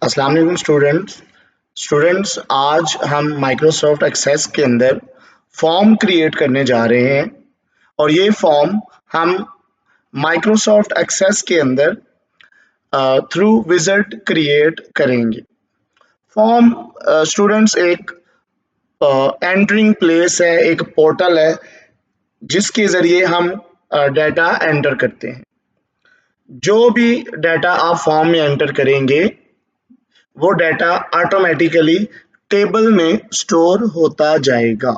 अस्सलाम वालेकुम स्टूडेंट्स आज हम माइक्रोसॉफ्ट एक्सेस के अंदर फॉर्म क्रिएट करने जा रहे हैं और ये फॉर्म हम माइक्रोसॉफ्ट एक्सेस के अंदर थ्रू विज़ार्ड क्रिएट करेंगे। फॉर्म स्टूडेंट्स एक एंटरिंग प्लेस है, एक पोर्टल है जिसके ज़रिए हम डाटा एंटर करते हैं। जो भी डाटा आप फॉर्म में एंटर करेंगे वो डाटा ऑटोमेटिकली टेबल में स्टोर होता जाएगा।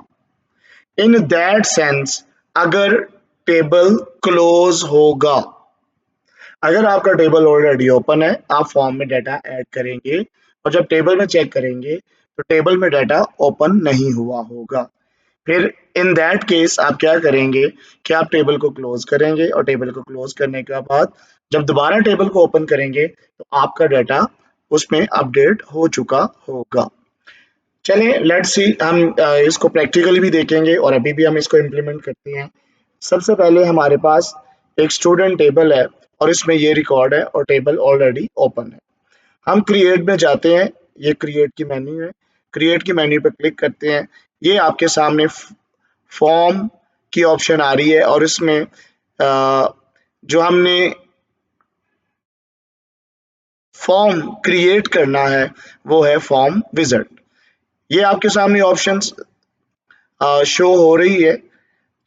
इन दैट सेंस अगर टेबल क्लोज होगा, अगर आपका टेबल ऑलरेडी ओपन है, आप फॉर्म में डाटा ऐड करेंगे और जब टेबल में चेक करेंगे तो टेबल में डाटा ओपन नहीं हुआ होगा। फिर इन दैट केस आप क्या करेंगे कि आप टेबल को क्लोज करेंगे और टेबल को क्लोज करने के बाद जब दोबारा टेबल को ओपन करेंगे तो आपका डाटा उसमें अपडेट हो चुका होगा। चलिए लेट्स सी, हम इसको प्रैक्टिकली भी देखेंगे और अभी भी हम इसको इम्प्लीमेंट करते हैं। सबसे पहले हमारे पास एक स्टूडेंट टेबल है और इसमें ये रिकॉर्ड है और टेबल ऑलरेडी ओपन है। हम क्रिएट में जाते हैं, ये क्रिएट की मेन्यू है, क्रिएट की मेन्यू पे क्लिक करते हैं। ये आपके सामने फॉर्म की ऑप्शन आ रही है और इसमें जो हमने फॉर्म क्रिएट करना है वो है फॉर्म विज़ार्ड। ये आपके सामने ऑप्शंस शो हो रही है।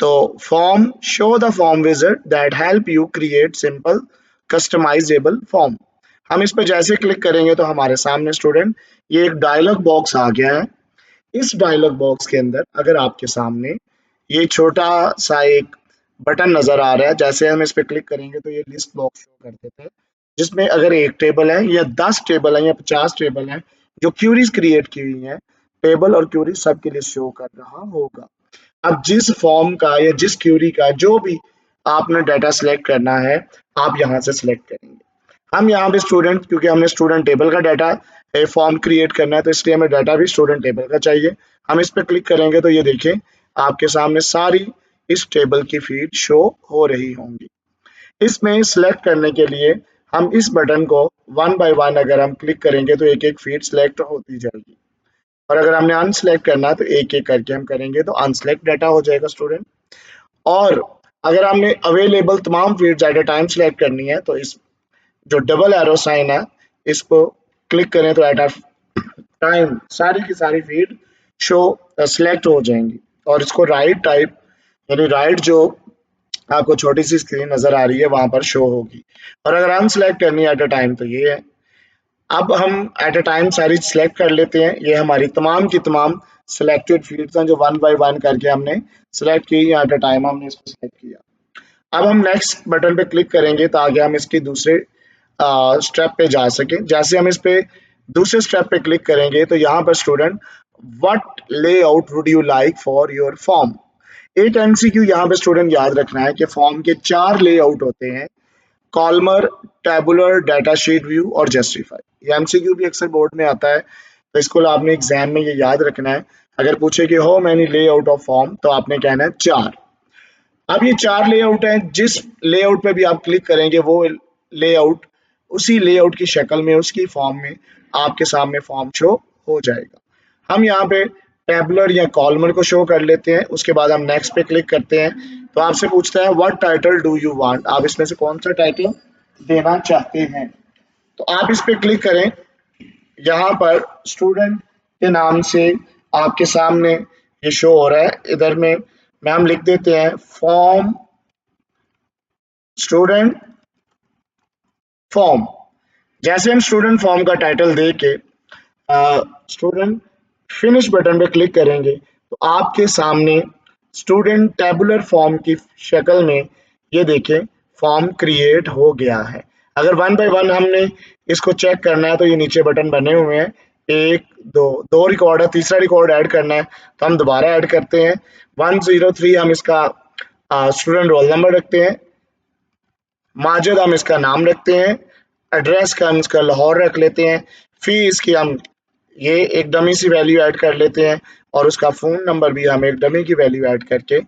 तो form show the form wizard that help you create simple customisable form. हम इस पर जैसे क्लिक करेंगे तो हमारे सामने स्टूडेंट ये एक डायलॉग बॉक्स आ गया है। इस डायलॉग बॉक्स के अंदर अगर आपके सामने ये छोटा सा एक बटन नजर आ रहा है, जैसे हम इस पे क्लिक करेंगे तो ये लिस्ट बॉक्स शो कर देता है जिसमें अगर एक टेबल है या 10 टेबल है या 50 टेबल है जो क्यूरीज क्रिएट की हुई है, टेबल और क्यूरी सबके लिए शो कर रहा होगा। अब जिस फॉर्म का या जिस क्यूरी का जो भी आपने डाटा सिलेक्ट करना है आप यहाँ से सिलेक्ट करेंगे। हम यहाँ पे स्टूडेंट, क्योंकि हमने स्टूडेंट टेबल का डाटा फॉर्म क्रिएट करना है तो इसलिए हमें डाटा भी स्टूडेंट टेबल का चाहिए। हम इस पर क्लिक करेंगे तो ये देखें आपके सामने सारी इस टेबल की फीड शो हो रही होंगी। इसमें सिलेक्ट करने के लिए हम इस बटन को वन बाय वन अगर हम क्लिक करेंगे तो एक एक फीड सिलेक्ट होती जाएगी और अगर हमने अनसिलेक्ट करना है तो एक एक करके हम करेंगे तो अनसिलेक्ट डाटा हो जाएगा स्टूडेंट। और अगर हमने अवेलेबल तमाम feeds at a time select करनी है तो इस जो डबल एरो साइन है इसको क्लिक करें तो एट अ टाइम सारी की सारी फीड शो सिलेक्ट हो जाएंगी और इसको राइट टाइप यानी राइट जो आपको छोटी सी स्क्रीन नजर आ रही है वहां पर शो होगी। और अगर अनसिलेक्ट करनी है एट अ टाइम तो ये है। अब हम एट अ टाइम सारी सिलेक्ट कर लेते हैं। ये हमारी तमाम की तमाम सिलेक्टेड फील्ड्स हैं जो वन बाय वन करके हमने सिलेक्ट की एट अ टाइम हमने इसको सिलेक्ट किया। अब हम नेक्स्ट बटन पे क्लिक करेंगे तो आगे हम इसकी दूसरे स्टेप पे जा सकें। जैसे हम इस पे दूसरे स्टेप पे क्लिक करेंगे तो यहाँ पर student what layout would you like for your form. एक एमसीक्यू यहाँ पे स्टूडेंट याद रखना है कि फॉर्म के 4 लेआउट होते हैं, columnar, tabular, data sheet view और जस्टिफाई। ये एमसीक्यू भी अक्सर बोर्ड में आता है तो इसको आपने एग्जाम में ये याद रखना है। अगर पूछे कि how many layout of form तो आपने कहना है 4। अब ये 4 लेआउट हैं, जिस लेआउट पे भी आप क्लिक करेंगे वो लेआउट उसी लेआउट की शक्ल में उसकी फॉर्म में आपके सामने फॉर्म शो हो जाएगा। हम यहाँ पे टेबुलर या कॉलमर को शो कर लेते हैं, उसके बाद हम नेक्स्ट पे क्लिक करते हैं तो आपसे पूछता है what title do you want, आप इसमें से कौन सा टाइटल देना चाहते हैं। तो आप इस पे क्लिक करें। यहाँ पर स्टूडेंट के नाम से आपके सामने ये शो हो रहा है। इधर में हम लिख देते हैं फॉर्म स्टूडेंट फॉर्म। जैसे हम स्टूडेंट फॉर्म का टाइटल दे के स्टूडेंट फिनिश बटन पे क्लिक करेंगे तो आपके सामने स्टूडेंट टेबुलर फॉर्म की शक्ल में ये देखें फॉर्म क्रिएट हो गया है। अगर वन बाय वन हमने इसको चेक करना है तो ये नीचे बटन बने हुए हैं, एक दो रिकॉर्ड है, तीसरा रिकॉर्ड ऐड करना है तो हम दोबारा ऐड करते हैं। 103 हम इसका स्टूडेंट रोल नंबर रखते हैं, माजिद हम इसका नाम रखते हैं, एड्रेस का हम इसका लाहौर रख लेते हैं, फीस की हम ये एक डमी सी वैल्यू ऐड कर लेते हैं और उसका फ़ोन नंबर भी हम एक डमी की वैल्यू ऐड करके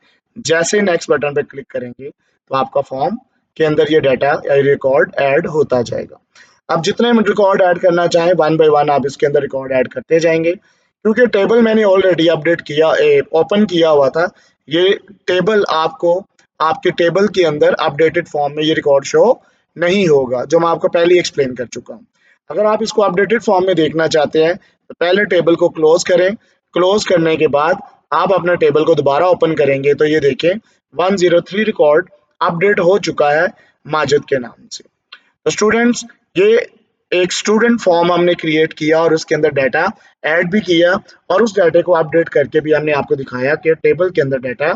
जैसे नेक्स्ट बटन पे क्लिक करेंगे तो आपका फॉर्म के अंदर ये डाटा या रिकॉर्ड ऐड होता जाएगा। आप जितने रिकॉर्ड ऐड करना चाहें वन बाय वन आप इसके अंदर रिकॉर्ड ऐड करते जाएंगे, क्योंकि टेबल मैंने ऑलरेडी अपडेट किया, ओपन किया हुआ था। ये टेबल आपको आपके टेबल के अंदर अपडेटेड फॉर्म में ये रिकॉर्ड शो नहीं होगा, जो मैं आपको पहले ही एक्सप्लेन कर चुका हूँ। अगर आप इसको अपडेटेड फॉर्म में देखना चाहते हैं तो पहले टेबल को क्लोज करें। क्लोज करने के बाद आप अपना टेबल को दोबारा ओपन करेंगे तो ये देखें 103 रिकॉर्ड अपडेट हो चुका है माजिद के नाम से। तो स्टूडेंट्स, ये एक स्टूडेंट फॉर्म हमने क्रिएट किया और उसके अंदर डाटा ऐड भी किया, और उस डाटा को अपडेट करके भी हमने आपको दिखाया कि टेबल के अंदर डाटा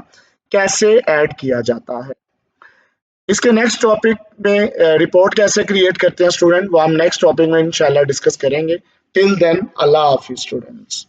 कैसे ऐड किया जाता है। इसके नेक्स्ट टॉपिक में रिपोर्ट कैसे क्रिएट करते हैं स्टूडेंट, वो हम नेक्स्ट टॉपिक में इंशाल्लाह डिस्कस करेंगे। टिल देन, अल्लाह हाफिज स्टूडेंट्स।